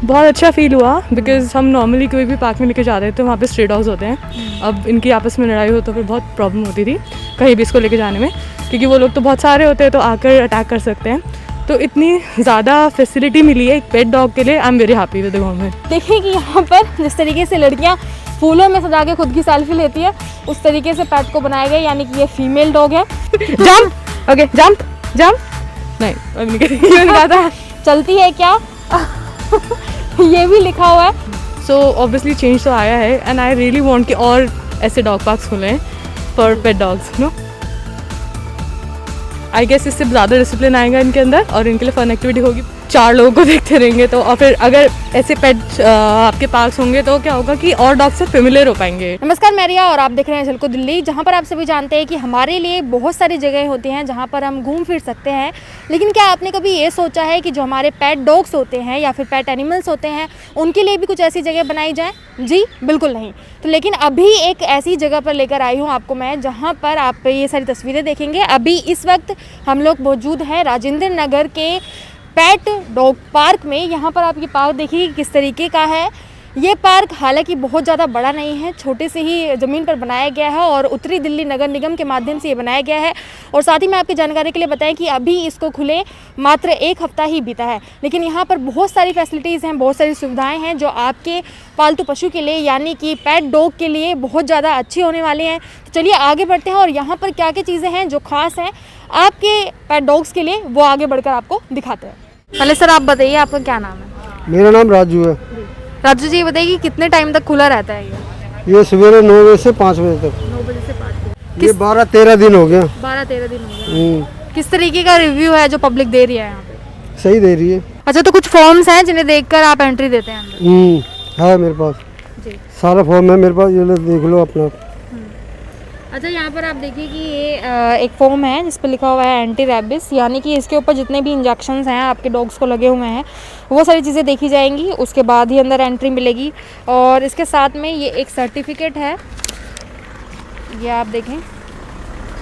बहुत अच्छा फील हुआ बिकॉज हम नॉर्मली कोई भी पार्क में लेके जाते हैं तो वहाँ पे स्ट्रे डॉग्स होते हैं। अब इनकी आपस में लड़ाई हो तो फिर बहुत प्रॉब्लम होती थी कहीं भी इसको लेके जाने में, क्योंकि वो लोग तो बहुत सारे होते हैं तो आकर अटैक कर सकते हैं। तो इतनी ज़्यादा फैसिलिटी मिली है एक पेट डॉग के लिए। I am very happy with the government. देखिए कि यहाँ पर जिस तरीके से लड़कियाँ फूलों में सजा के खुद की सेल्फी लेती है, उस तरीके से पेट को बनाया गया, यानी कि ये फीमेल डॉग है। जंप, ओके जंप जंप, नहीं अब नहीं कहा था। चलती है क्या ये भी लिखा हुआ है। सो ऑब्वियसली चेंज तो आया है एंड आई रियली वांट कि और ऐसे डॉग पार्क्स खुले for pet dogs. No, I guess इससे ज़्यादा डिसिप्लिन आएगा इनके अंदर और इनके लिए फन एक्टिविटी होगी। 4 लोगों को देखते रहेंगे तो, और फिर अगर ऐसे पेट आपके पास होंगे तो क्या होगा कि और डॉग से फेमिलियर हो पाएंगे। नमस्कार, मैं रिया और आप देख रहे हैं झलको दिल्ली, जहां पर आप सभी जानते हैं कि हमारे लिए बहुत सारी जगह होती हैं जहां पर हम घूम फिर सकते हैं। लेकिन क्या आपने कभी ये सोचा है कि जो हमारे पेट डॉग्स होते हैं या फिर पेट एनिमल्स होते हैं उनके लिए भी कुछ ऐसी जगह बनाई जाए? जी बिल्कुल नहीं। तो लेकिन अभी एक ऐसी जगह पर लेकर आई हूँ आपको मैं, जहाँ पर आप ये सारी तस्वीरें देखेंगे। अभी इस वक्त हम लोग मौजूद हैं राजेंद्र नगर के पेट डॉग पार्क में। यहाँ पर आप ये पार्क देखिए किस तरीके का है। ये पार्क हालांकि बहुत ज़्यादा बड़ा नहीं है, छोटे से ही ज़मीन पर बनाया गया है और उत्तरी दिल्ली नगर निगम के माध्यम से ये बनाया गया है। और साथ ही मैं आपकी जानकारी के लिए बताएं कि अभी इसको खुले मात्र 1 हफ्ता ही बीता है, लेकिन यहाँ पर बहुत सारी फैसिलिटीज़ हैं, बहुत सारी सुविधाएं हैं जो आपके पालतू पशु के लिए यानी कि पेट डॉग के लिए बहुत ज़्यादा अच्छी होने वाली हैं। तो चलिए आगे बढ़ते हैं और यहाँ पर क्या क्या चीज़ें हैं जो खास हैं आपके पेट डॉग्स के लिए, वो आगे बढ़कर आपको दिखाते हैं। पहले सर आप बताइए आपका क्या नाम है? मेरा नाम राजू है। राजू जी, ये बताइए कि कितने टाइम तक खुला रहता है ये सवेरे 9 बजे से 5 बजे तक। 9 बजे से 5 बजे। ये 12-13 दिन हो गया। 12-13 दिन हो गए। किस तरीके का रिव्यू है जो पब्लिक दे रही है यहाँ पे? सही दे रही है। अच्छा, तो कुछ फॉर्म्स हैं जिन्हें देखकर आप एंट्री देते हैं अंदर? है मेरे पास जी। सारा फॉर्म है मेरे पास, ये लो देख लो अपना। अच्छा, यहाँ पर आप देखिए कि ये एक फॉर्म है जिस पर लिखा हुआ है एंटी रैबिस, यानी कि इसके ऊपर जितने भी इंजेक्शंस हैं आपके डॉग्स को लगे हुए हैं वो सारी चीज़ें देखी जाएंगी, उसके बाद ही अंदर एंट्री मिलेगी। और इसके साथ में ये एक सर्टिफिकेट है, ये आप देखें,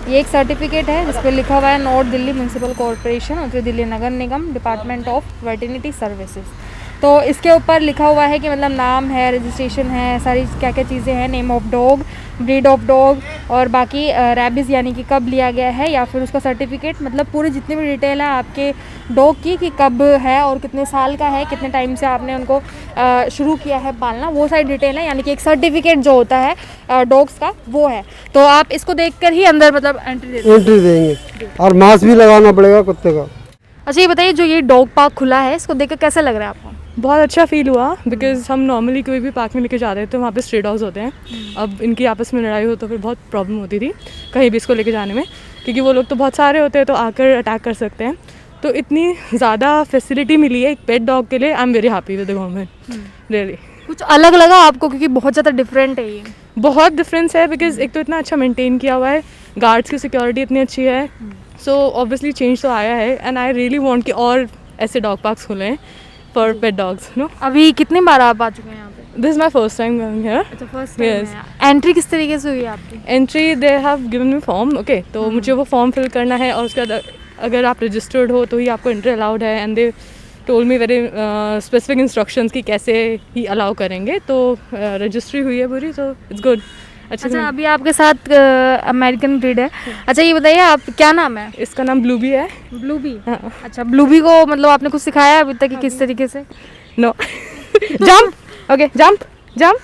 ये एक सर्टिफिकेट है जिस पर लिखा हुआ है नॉर्थ दिल्ली म्यूनसिपल कॉरपोरेशन, उत्तरी दिल्ली नगर निगम, डिपार्टमेंट ऑफ वेटरनिटी सर्विसेज। तो इसके ऊपर लिखा हुआ है कि मतलब नाम है, रजिस्ट्रेशन है, सारी क्या क्या चीज़ें हैं, name of dog, breed of dog और बाकी रैबिस यानी कि कब लिया गया है या फिर उसका सर्टिफिकेट, मतलब पूरी जितनी भी डिटेल है आपके डॉग की कि कब है और कितने साल का है, कितने टाइम से आपने उनको शुरू किया है पालना, वो सारी डिटेल है। यानी कि एक सर्टिफिकेट जो होता है डॉग्स का वो है। तो आप इसको देखकर ही अंदर मतलब एंट्री देंगे और मास्क भी लगाना पड़ेगा कुत्ते का। अच्छा, ये बताइए जो ये डॉग पार्क खुला है इसको देखकर कैसा लग रहा है आपको? बहुत अच्छा फील हुआ बिकॉज हम नॉर्मली कोई भी पार्क में लेके जाते हैं तो वहाँ पे स्ट्रे डॉग्स होते हैं। अब इनकी आपस में लड़ाई हो तो फिर बहुत प्रॉब्लम होती थी कहीं भी इसको लेके जाने में, क्योंकि वो लोग तो बहुत सारे होते हैं तो आकर अटैक कर सकते हैं। तो इतनी ज़्यादा फैसिलिटी मिली है एक पेट डॉग के लिए। I am very happy with the government really. कुछ अलग लगा आपको क्योंकि बहुत ज़्यादा डिफरेंट है ये? बहुत डिफरेंस है बिकॉज एक तो इतना अच्छा मेंटेन किया हुआ है, गार्ड्स की सिक्योरिटी इतनी अच्छी है। सो ऑब्वियसली चेंज तो आया है एंड आई रियली वांट कि और ऐसे डॉग पार्क्स खुलें फॉर पेट डॉग्स। नो, अभी कितनी बार आप आ चुके हैं यहाँ पे? This is my first time coming here. अच्छा, फर्स्ट टाइम है। एंट्री किस तरीके से हुई है आपकी? Entry they have given me form, okay, तो मुझे वो फॉर्म फिल करना है और उसके बाद अगर आप रजिस्टर्ड हो तो ही आपको एंट्री अलाउड है। And they told me very specific instructions कि कैसे ही अलाउ करेंगे। तो रजिस्ट्री हुई है पूरी, तो इट्स गुड। अच्छा, अभी आपके साथ अमेरिकन ब्रीड है। अच्छा, ये बताइए आप क्या नाम है? इसका नाम ब्लूबी है। ब्लूबी? हाँ। अच्छा, ब्लूबी को मतलब आपने कुछ सिखाया अभी तक कि किस तरीके से? No jump, okay jump jump,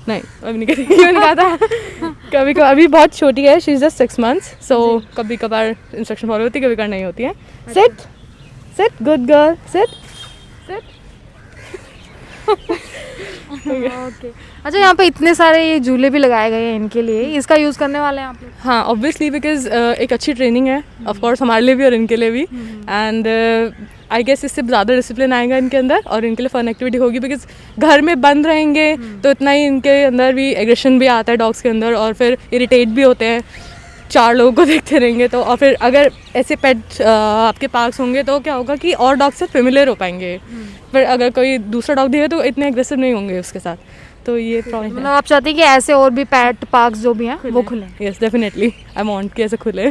नहीं अभी नहीं कहा था। कभी कभी अभी बहुत छोटी है, शी इज़ जस्ट 6 months, सो कभी कभार इंस्ट्रक्शन फॉलो होती है, कभी कभार नहीं होती है। Sit sit, good girl, sit sit. Okay. अच्छा, यहाँ पे इतने सारे ये झूले भी लगाए गए हैं इनके लिए, इसका यूज़ करने वाले हैं आप लोग? हाँ, ऑब्वियसली बिकॉज एक अच्छी ट्रेनिंग है ऑफ कोर्स हमारे लिए भी और इनके लिए भी। एंड आई गेस इससे ज़्यादा डिसिप्लिन आएगा इनके अंदर और इनके लिए फन एक्टिविटी होगी बिकॉज घर में बंद रहेंगे तो इतना ही इनके अंदर भी एग्रेशन भी आता है डॉग्स के अंदर और फिर इरिटेट भी होते हैं। 4 लोगों को देखते रहेंगे तो, और फिर अगर ऐसे पेट आपके पास होंगे तो क्या होगा कि और डॉग से फेमिलियर हो पाएंगे। फिर अगर कोई दूसरा डॉग दिखे तो इतने एग्रेसिव नहीं होंगे उसके साथ। तो ये प्रॉब्लम मतलब आप चाहते हैं कि ऐसे और भी पेट पार्क जो भी हैं वो खुले? यस डेफिनेटली, आई वांट कि ऐसे खुले।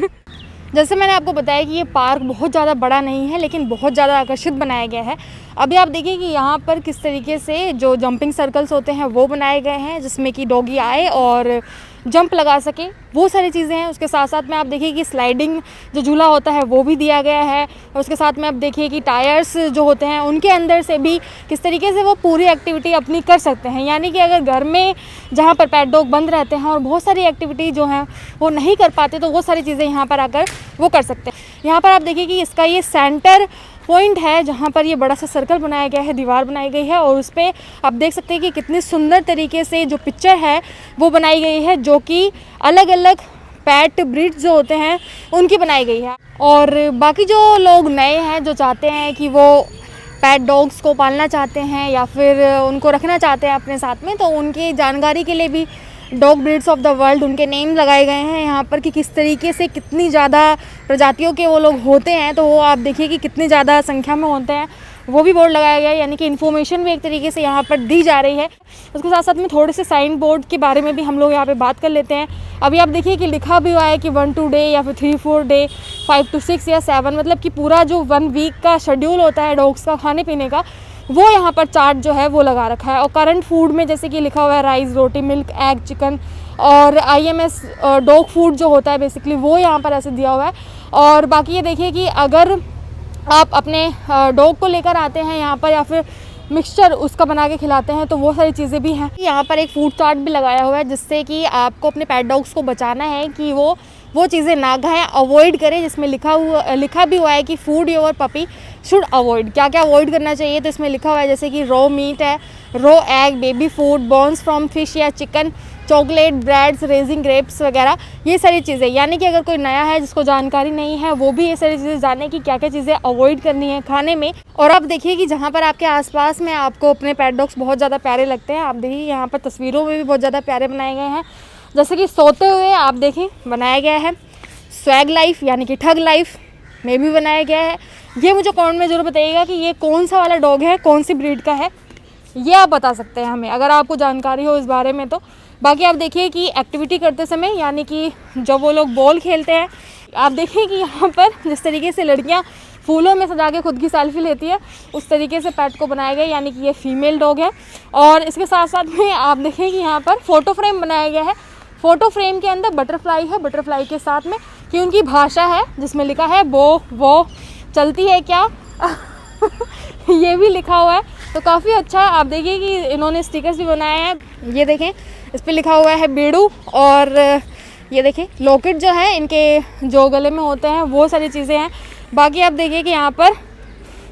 जैसे मैंने आपको बताया कि ये पार्क बहुत ज़्यादा बड़ा नहीं है, लेकिन बहुत ज़्यादा आकर्षित बनाया गया है। अभी आप देखिए कि यहाँ पर किस तरीके से जो जंपिंग सर्कल्स होते हैं वो बनाए गए हैं, जिसमें कि डॉगी आए और जंप लगा सके, वो सारी चीज़ें हैं। उसके साथ साथ में आप देखिए कि स्लाइडिंग जो झूला होता है वो भी दिया गया है। और उसके साथ में आप देखिए कि टायर्स जो होते हैं उनके अंदर से भी किस तरीके से वो पूरी एक्टिविटी अपनी कर सकते हैं। यानी कि अगर घर में जहाँ पर पेट डॉग बंद रहते हैं और बहुत सारी एक्टिविटी जो हैं वो नहीं कर पाते, तो वो सारी चीज़ें यहाँ पर आकर वो कर सकते हैं। यहाँ पर आप देखिए कि इसका ये सेंटर पॉइंट है जहाँ पर ये बड़ा सा सर्कल बनाया गया है, दीवार बनाई गई है, और उस पर आप देख सकते हैं कि कितनी सुंदर तरीके से जो पिक्चर है वो बनाई गई है, जो कि अलग अलग पैट ब्रीड जो होते हैं उनकी बनाई गई है। और बाकी जो लोग नए हैं जो चाहते हैं कि वो पैट डॉग्स को पालना चाहते हैं या फिर उनको रखना चाहते हैं अपने साथ में, तो उनकी जानकारी के लिए भी dog breeds of the world उनके नेम लगाए गए हैं यहाँ पर कि किस तरीके से कितनी ज़्यादा प्रजातियों के वो लोग होते हैं। तो वो आप देखिए कि कितनी ज़्यादा संख्या में होते हैं, वो भी बोर्ड लगाया गया है, यानी कि इन्फॉर्मेशन भी एक तरीके से यहाँ पर दी जा रही है। उसके साथ साथ में थोड़े से साइन बोर्ड के बारे में भी हम लोग यहाँ पे बात कर लेते हैं। अभी आप देखिए कि लिखा भी हुआ है कि 1-2 डे या फिर 3-4 डे, 5-6 या 7, मतलब कि पूरा जो 1 वीक का शेड्यूल होता है डॉग्स का खाने पीने का, वो यहाँ पर चार्ट जो है वो लगा रखा है। और करंट फूड में जैसे कि लिखा हुआ है राइस, रोटी, मिल्क, एग, चिकन, और IMS डॉग फूड जो होता है बेसिकली वो यहाँ पर ऐसे दिया हुआ है। और बाकी ये देखिए कि अगर आप अपने डॉग को लेकर आते हैं यहाँ पर या फिर मिक्सचर उसका बना के खिलाते हैं, तो वो सारी चीज़ें भी हैं। यहाँ पर एक फूड चार्ट भी लगाया हुआ है, जिससे कि आपको अपने पेट डॉग्स को बचाना है कि वो चीज़ें ना खाएं, अवॉइड करें, जिसमें लिखा भी हुआ है कि food your puppy should avoid, क्या क्या अवॉइड करना चाहिए। तो इसमें लिखा हुआ है जैसे कि रॉ मीट है, raw egg, baby food, bones from fish या chicken, chocolate, breads, raisin grapes वगैरह, ये सारी चीज़ें। यानी कि अगर कोई नया है जिसको जानकारी नहीं है, वो भी ये सारी चीज़ें जाने कि क्या क्या चीज़ें अवॉइड करनी है खाने में। और आप देखिए कि जहाँ पर आपके आसपास में आपको अपने पेट डॉग्स बहुत ज़्यादा प्यारे लगते हैं, आप देखिए यहाँ पर तस्वीरों में भी बहुत ज़्यादा प्यारे बनाए गए हैं। जैसे कि सोते हुए आप देखें बनाया गया है, स्वैग लाइफ यानी कि ठग लाइफ में भी बनाया गया है। ये मुझे कमेंट में ज़रूर बताइएगा कि ये कौन सा वाला डॉग है, कौन सी ब्रीड का है, ये आप बता सकते हैं हमें अगर आपको जानकारी हो इस बारे में। तो बाकी आप देखिए कि एक्टिविटी करते समय, यानी कि जब वो लोग बॉल खेलते हैं, आप देखिए कि यहाँ पर जिस तरीके से लड़कियाँ फूलों में सजा के खुद की सेल्फी लेती है, उस तरीके से पेट को बनाया गया, यानी कि ये फीमेल डॉग है। और इसके साथ साथ में आप देखें कि यहाँ पर फ़ोटो फ्रेम बनाया गया है। फ़ोटो फ्रेम के अंदर बटरफ्लाई है, बटरफ्लाई के साथ में कि उनकी भाषा है जिसमें लिखा है वो चलती है क्या ये भी लिखा हुआ है। तो काफ़ी अच्छा, आप देखिए कि इन्होंने स्टिकर्स भी बनाए हैं। ये देखें, इस पर लिखा हुआ है बेड़ू, और ये देखें लॉकेट जो है इनके जो गले में होते हैं, वो सारी चीज़ें हैं। बाकी आप देखिए कि यहाँ पर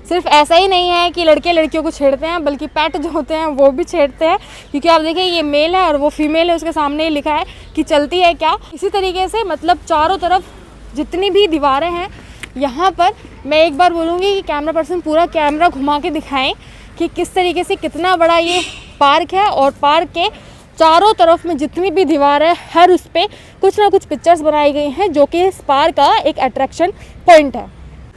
सिर्फ ऐसा ही नहीं है कि लड़के लड़कियों को छेड़ते हैं, बल्कि पेट जो होते हैं वो भी छेड़ते हैं, क्योंकि आप देखिए ये मेल है और वो फीमेल है, उसके सामने ही लिखा है कि चलती है क्या। इसी तरीके से मतलब चारों तरफ जितनी भी दीवारें हैं यहाँ पर, मैं एक बार बोलूँगी कि कैमरा पर्सन पूरा कैमरा घुमा के दिखाएं कि किस तरीके से कितना बड़ा ये पार्क है। और पार्क के चारों तरफ में जितनी भी दीवार है, हर उस पर कुछ ना कुछ पिक्चर्स बनाई गई हैं, जो कि इस पार्क का एक अट्रैक्शन पॉइंट है।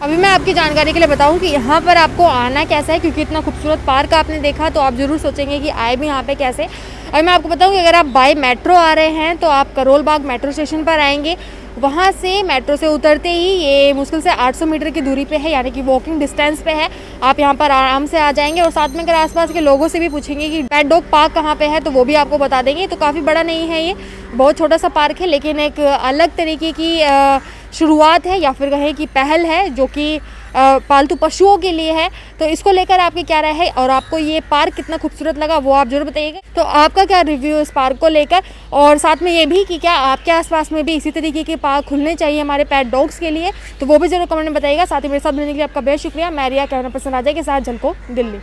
अभी मैं आपकी जानकारी के लिए बताऊं कि यहाँ पर आपको आना कैसा है, क्योंकि इतना खूबसूरत पार्क आपने देखा तो आप ज़रूर सोचेंगे कि आए भी यहाँ पे कैसे। अभी मैं आपको बताऊं कि अगर आप बाय मेट्रो आ रहे हैं तो आप करोल बाग मेट्रो स्टेशन पर आएंगे। वहाँ से मेट्रो से उतरते ही ये मुश्किल से 800 मीटर की दूरी पे है, यानी कि वॉकिंग डिस्टेंस पे है। आप यहाँ पर आराम से आ जाएंगे। और साथ में अगर आसपास के लोगों से भी पूछेंगे कि पेट डॉग पार्क कहाँ पे है, तो वो भी आपको बता देंगे। तो काफ़ी बड़ा नहीं है, ये बहुत छोटा सा पार्क है, लेकिन एक अलग तरीके की शुरुआत है, या फिर कहें कि पहल है, जो कि पालतू पशुओं के लिए है। तो इसको लेकर आपकी क्या राय है, और आपको ये पार्क कितना खूबसूरत लगा वो आप जरूर बताइएगा। तो आपका क्या रिव्यू है इस पार्क को लेकर, और साथ में ये भी कि क्या आपके आसपास में भी इसी तरीके के पार्क खुलने चाहिए हमारे पेट डॉग्स के लिए, तो वो भी जरूर कमेंट में बताइएगा। साथ ही मेरे साथ मिलने के लिए आपका बेहद शुक्रिया। मैं रिया, कैमरा पर्सन राजा के साथ, झलको दिल्ली।